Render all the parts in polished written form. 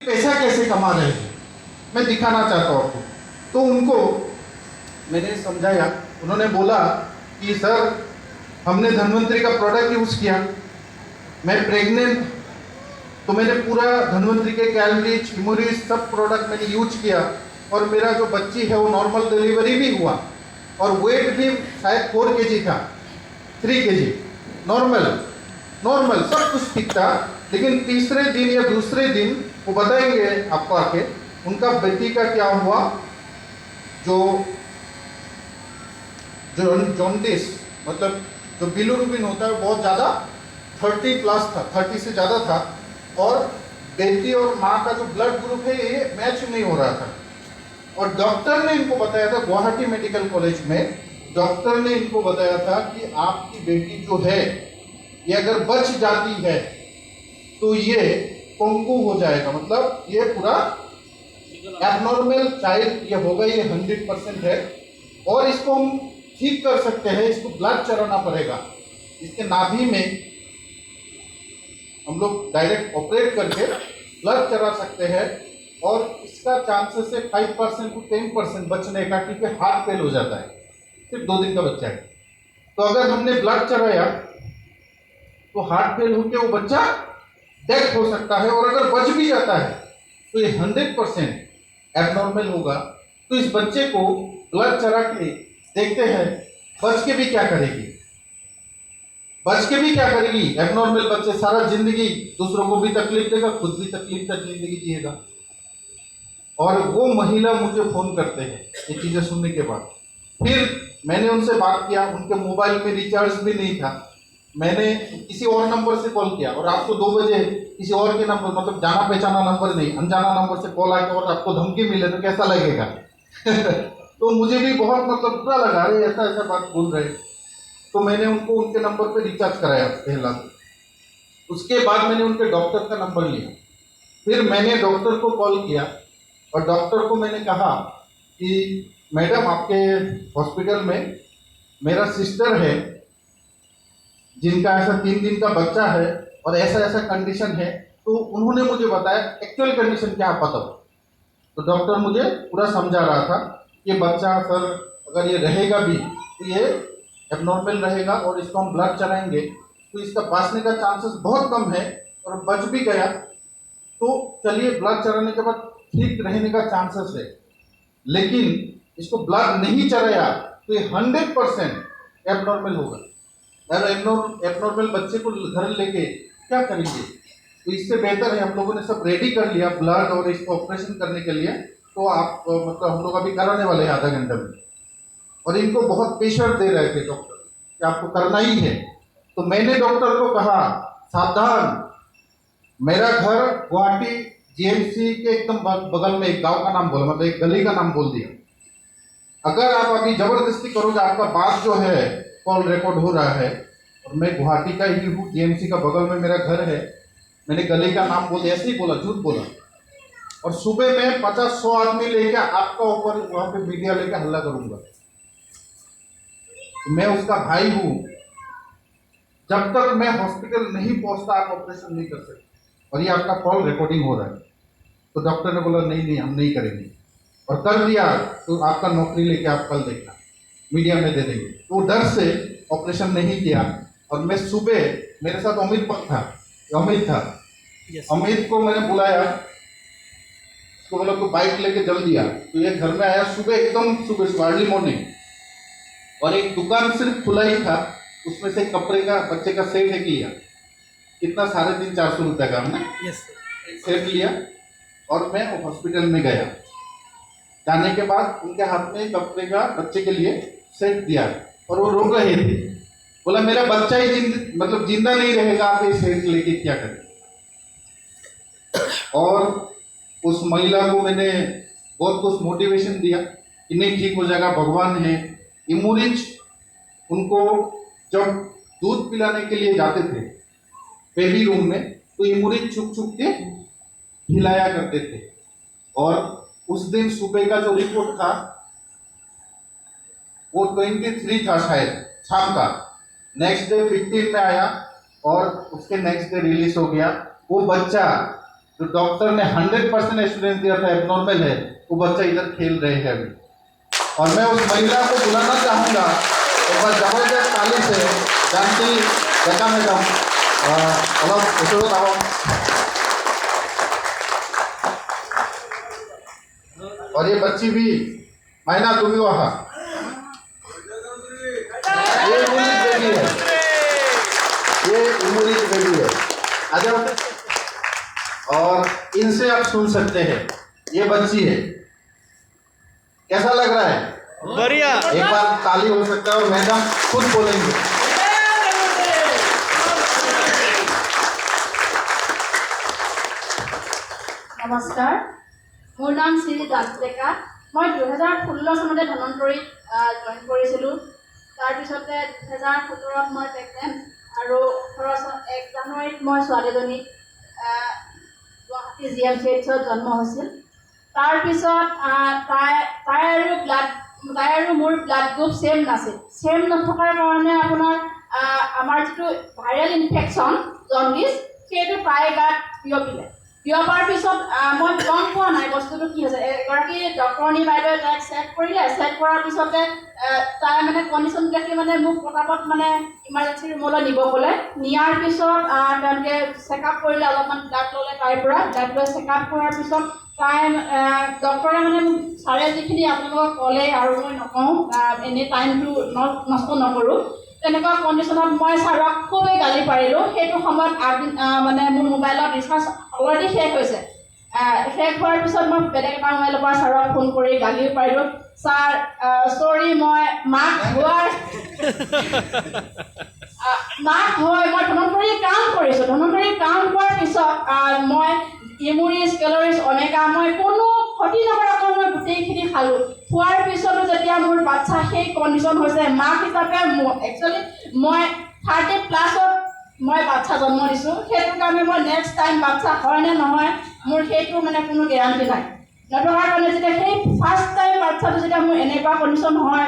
पैसा कैसे कमा रहे हैं मैं दिखाना चाहता हूँ आपको। तो उनको मैंने समझाया, उन्होंने बोला कि सर हमने धन्वंतरी का प्रोडक्ट यूज़ किया, मैं प्रेग्नेंट, तो मैंने पूरा धन्वंतरी के कैलोरीज हिमोरीज सब प्रोडक्ट मैंने यूज किया और मेरा जो बच्ची है वो नॉर्मल डिलीवरी भी हुआ और वेट भी शायद 4 kg था, 3 kg नॉर्मल नॉर्मल सब कुछ ठीक था। लेकिन तीसरे दिन या दूसरे दिन वो बताएंगे आपको आके उनका बेटी का क्या हुआ, जो जो जॉन्डिस मतलब जो बिलिरुबिन होता है बहुत ज़्यादा 30+ था, 30 से ज़्यादा था और बेटी और माँ का जो ब्लड ग्रुप है ये मैच नहीं हो रहा था। और डॉक्टर ने इनको बताया था, गुवाहाटी मेडिकल कॉलेज में डॉक्टर ने इनको बताया था कि आपकी बेटी जो है ये अगर बच जाती है तो ये पंगु हो जाएगा, मतलब ये पूरा एबनॉर्मल चाइल्ड ये होगा, ये 100% है और इसको हम ठीक कर सकते हैं। इसको ब्लड चढ़ाना पड़ेगा, इसके नाभि में हम लोग डायरेक्ट ऑपरेट करके ब्लड चढ़ा सकते हैं और इसका चांसेस है 5% to 10% बचने का, क्योंकि हार्ट फेल हो जाता है, सिर्फ 2 दिन का बच्चा है। तो अगर हमने ब्लड चढ़ाया तो हार्ट फेल होकर वो बच्चा डेथ हो सकता है और अगर बच भी जाता है तो ये 100% एबनॉर्मल होगा। तो इस बच्चे को ब्लड चढ़ा के देखते हैं बच के भी क्या करेगी, बच के भी क्या करेगी। एबनॉर्मल बच्चे सारा जिंदगी दूसरों को भी तकलीफ देगा, खुद भी तकलीफ तक जिंदगी जिएगा। और वो महिला मुझे फोन करते हैं ये चीजें सुनने के बाद। फिर मैंने उनसे बात किया, उनके मोबाइल में रिचार्ज भी नहीं था, मैंने किसी और नंबर से कॉल किया और आपको 2 बजे किसी और के नंबर मतलब जाना पहचाना नंबर नहीं अनजाना नंबर से कॉल आके और आपको धमकी मिले तो कैसा लगेगा तो मुझे भी बहुत मतलब बुरा लगा, अरे ऐसा ऐसा बात बोल रहे। तो मैंने उनको उनके नंबर पे रिचार्ज कराया पहला। उसके बाद मैंने उनके डॉक्टर का नंबर लिया, फिर मैंने डॉक्टर को कॉल किया और डॉक्टर को मैंने कहा कि मैडम आपके हॉस्पिटल में मेरा सिस्टर है जिनका ऐसा 3 दिन का बच्चा है और ऐसा ऐसा कंडीशन है। तो उन्होंने मुझे बताया एक्चुअल कंडीशन क्या आप बताओ। तो डॉक्टर मुझे पूरा समझा रहा था कि बच्चा सर अगर ये रहेगा भी तो ये एबनॉर्मल रहेगा और इसको हम ब्लड चढ़ाएंगे तो इसका बचने का चांसेस बहुत कम है और बच भी गया तो चलिए ब्लड चढ़ाने के बाद ठीक रहने का चांसेस है। लेकिन इसको ब्लड नहीं चढ़ाया तो ये 100% एबनॉर्मल होगा। अगर एबनॉर्मल बच्चे को घर लेके क्या करेंगे, तो इससे बेहतर है हम लोगों ने सब रेडी कर लिया ब्लड और इसको ऑपरेशन करने के लिए। तो आप मतलब हम लोग अभी कराने वाले हैं आधा घंटे में और इनको बहुत प्रेशर दे रहे थे डॉक्टर कि आपको करना ही है। तो मैंने डॉक्टर को कहा सावधान, मेरा घर गुवाहाटी जीएमसी के एकदम बगल में एक गांव का नाम बोला, मतलब एक गली का नाम बोल दिया। अगर आप अभी जबरदस्ती करोगे आपका बात जो है कॉल रिकॉर्ड हो रहा है और मैं गुवाहाटी का ही हूँ, जीएमसी का बगल में मेरा घर है, मैंने गली का नाम बोल ऐसे ही बोला, झूठ बोला। और सुबह में 50-100 आदमी लेके आपका ऊपर वहां पे मीडिया लेके हल्ला करूंगा। तो मैं उसका भाई हूं, जब तक मैं हॉस्पिटल नहीं पहुंचता आप ऑपरेशन नहीं कर सकते और ये आपका कॉल रिकॉर्डिंग हो रहा है। तो डॉक्टर ने बोला नहीं नहीं हम नहीं करेंगे और कर दिया तो आपका नौकरी लेके आप कल देखना मीडिया में दे देंगे। तो डर से ऑपरेशन नहीं किया और मैं सुबह मेरे साथ अमित था अमित को मैंने बुलाया, उसको बोला तो बाइक लेके जल्दी आ। तो ये घर में आया सुबह, एकदम सुबह अर्ली मॉर्निंग और एक दुकान सिर्फ खुला ही था, उसमें से कपड़े का बच्चे का सेट एक लिया, कितना 350-400 रुपये का हमने सेट लिया और मैं हॉस्पिटल में गया। जाने के बाद उनके हाथ में कपड़े का बच्चे के लिए सेट दिया और वो रो रहे थे, बोला मेरा बच्चा ही मतलब जिंदा नहीं रहेगा, आप ये सेट लेके क्या करें। और उस महिला को मैंने बहुत कुछ मोटिवेशन दिया कि नहीं ठीक हो जाएगा, भगवान है। इमोरिज उनको जब दूध पिलाने के लिए जाते थे बेबी रूम में तो इमोरिज छुप छुप के खिलाया करते थे। और उस दिन सुबह का जो रिपोर्ट था वो 23 था शायद शाम का, नेक्स्ट डे 15 में आया और उसके नेक्स्ट डे रिलीज हो गया। वो बच्चा तो डॉक्टर ने 100% एश्योरेंस दिया था एबनॉर्मल है, वो बच्चा इधर खेल रहे हैं अभी। और मैं उस महिला को बुलाना चाहूँगा एक बार जबरदस्त ताली से, जानती जगह मैडम अलग आओ। और ये बच्ची भी मायना तुम्हें वहाँ ये इमोलिक बेबी है, ये इमोलिक बेबी है। आ जाओ। और इनसे आप सुन सकते हैं, ये बच्ची है। कैसा लग रहा है? बढ़िया। एक बार ताली हो सकता है और मैडम खुद बोलेंगे। नमस्कार, मोर नाम श्री दास डेका। मैं 2016 চনতে ধনন্তৰীত জইন কৰিছিলোঁ। তাৰপিছতে 2017 মই প্ৰেগনেণ্ট আৰু 1 জানুৱাৰীত মই ছোৱালীজনী গুৱাহাটী GMCHত জন্ম হৈছিল। তাৰপিছত তাই আৰু মোৰ ব্লাড গ্ৰুপ ছেম নাছিল। ছেম নথকাৰ কাৰণে আপোনাৰ আমাৰ যিটো ভাইৰেল ইনফেকশ্যন জণ্ডিছ সেইটো তাইৰ গাত বিয়পিলে। বিয়পাৰ পিছত মই গম পোৱা নাই বস্তুটো কি হৈছে। এগৰাকী ডক্টৰণী বাইদেৱে তাইক চেক কৰিলে। চেক কৰাৰ পিছতে তাই মানে কণ্ডিশ্যন দেখি মানে মোক পটাপট মানে ইমাৰ্জেঞ্চি ৰুমলৈ নিব ক'লে। নিয়াৰ পিছত তেওঁলোকে চেকআপ কৰিলে, অলপমান ব্লাড ল'লে তাইৰ পৰা। ব্লাড লৈ চেকআপ কৰাৰ পিছত তাই ডক্টৰে মানে মোক ছাৰে যিখিনি আপোনালোকক ক'লে আৰু মই নকওঁ, এনেই টাইমটো নষ্ট নকৰোঁ। তেনেকুৱা কণ্ডিশ্যনত মই ছাৰক খুবেই গালি পাৰিলোঁ। সেইটো সময়ত মানে মোৰ মোবাইলত ৰিচাৰ্জ অলৰেডি শেষ হৈছে। শেষ হোৱাৰ পিছত মই বেলেগ এটা মোবাইলৰ পৰা ছাৰক ফোন কৰি গালিও পাৰিলোঁ। ছাৰ চৰি, মই মাক হয় মই ধনন্তৰী কাম কৰিছোঁ। ধনন্তৰী কাম কৰাৰ পিছত মই ইমুৰিজ কেলৰিজ অমেগা মই কোনো ক্ষতি নকৰাকৈ মই গোটেইখিনি খালোঁ। খোৱাৰ পিছতো যেতিয়া মোৰ বাচ্ছা সেই কণ্ডিশ্যন হৈছে, মাক হিচাপে একচুৱেলি মই 30+ মই বাচ্ছা জন্ম দিছোঁ। সেইটো কাৰণে মই নেক্সট টাইম বাচ্ছা হয় নে নহয় মোৰ সেইটো মানে কোনো গেৰাণ্টি নাই। নথকাৰ কাৰণে যেতিয়া সেই ফাৰ্ষ্ট টাইম বাচ্ছাটো যেতিয়া মোৰ এনেকুৱা কণ্ডিশ্যন হয়,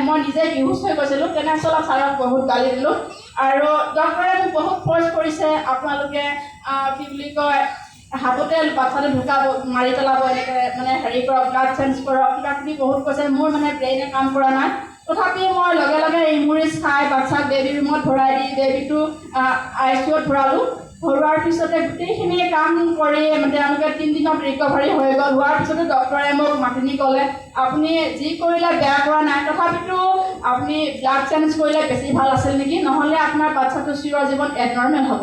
মই নিজে বিহুচ হৈ গৈছিলোঁ। তেনেস্থলত ছাৰক বহুত গালি দিলোঁ আৰু ডক্টৰে মোক বহুত ফ'ৰ্চ কৰিছে, আপোনালোকে কি বুলি কয় হাততে বাচ্ছাটো ঢুকাব, মাৰি পেলাব, এনেকৈ মানে হেৰি কৰক, ব্লাড চেঞ্জ কৰক, কিবাকিবি বহুত কৈছে। মোৰ মানে ব্ৰেইনে কাম কৰা নাই। তথাপি মই লগে লগে ইমুৰিজ খাই বাচ্ছাক বেবী ৰুমত ভৰাই দি বেবীটো ICUত ভৰালোঁ। ভৰোৱাৰ পিছতে গোটেইখিনি কাম কৰি তেওঁলোকে 3 দিনত ৰিকভাৰী হৈ গ'ল। হোৱাৰ পিছতো ডক্টৰে মোক মাতিনি ক'লে, আপুনি যি কৰিলে বেয়া কৰা নাই, তথাপিতো আপুনি ব্লাড চেঞ্জ কৰিলে বেছি ভাল আছিল নেকি, নহ'লে আপোনাৰ বাচ্ছাটো চিৰ জীৱন এবনৰ্মেল হ'ব।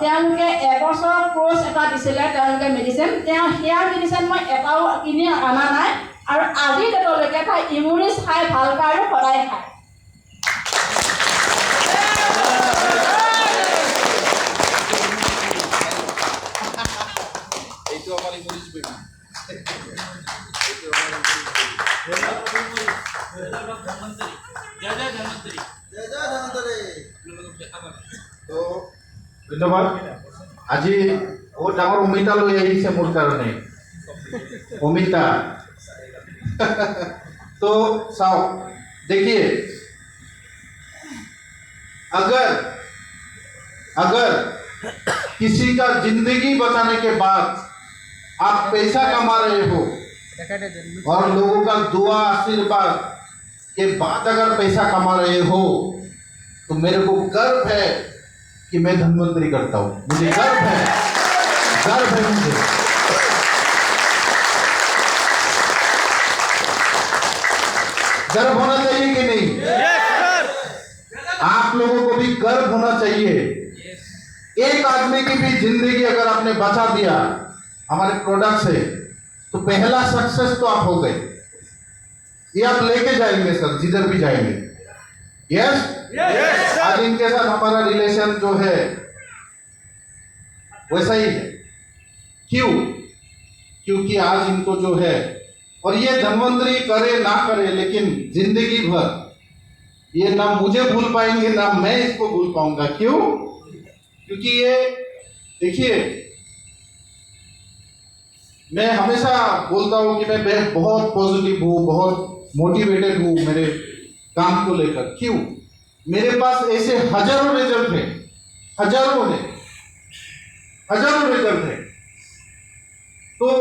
তেওঁলোকে 1 বছৰৰ কোৰ্চ এটা দিছিলে, তেওঁলোকে মেডিচিন। সেয়া মেডিচিন মই এটাও কিনি অনা নাই আৰু আজি ডেটলৈকে তাই ইমুৰিজ খাই ভাল পায় আৰু সদায় খায়। তো ধন্যবাদ। আজি বহুত ডাঙৰ অমিতা লৈ আহিছে মোৰ কাৰণে, অমিতা। तो साओ देखिए, अगर किसी का जिंदगी बचाने के बाद आप पैसा कमा रहे हो और लोगों का दुआ आशीर्वाद के बाद अगर पैसा कमा रहे हो, तो मेरे को गर्व है कि मैं धन्वंतरी करता हूँ। मुझे गर्व है मुझे। गर्व होना चाहिए कि नहीं? आप लोगों को भी गर्व होना चाहिए। एक आदमी की भी जिंदगी अगर आपने बचा दिया हमारे प्रोडक्ट से, तो पहला सक्सेस तो आप हो गए। ये आप लेके जाएंगे सर, जिधर भी जाएंगे। यस, आज इनके साथ हमारा रिलेशन जो है वैसा ही है। क्यों? क्योंकि आज इनको जो है, और ये धन्वंतरी करे ना करे, लेकिन जिंदगी भर ये ना मुझे भूल पाएंगे ना मैं इसको भूल पाऊंगा। क्यों? क्योंकि ये देखिए, मैं हमेशा बोलता हूं कि मैं बहुत पॉजिटिव हूं, बहुत मोटिवेटेड हूं मेरे काम को लेकर। क्यों? मेरे पास ऐसे हजारों रिजल्ट हैं, हजारों रिजल्ट हैं। तो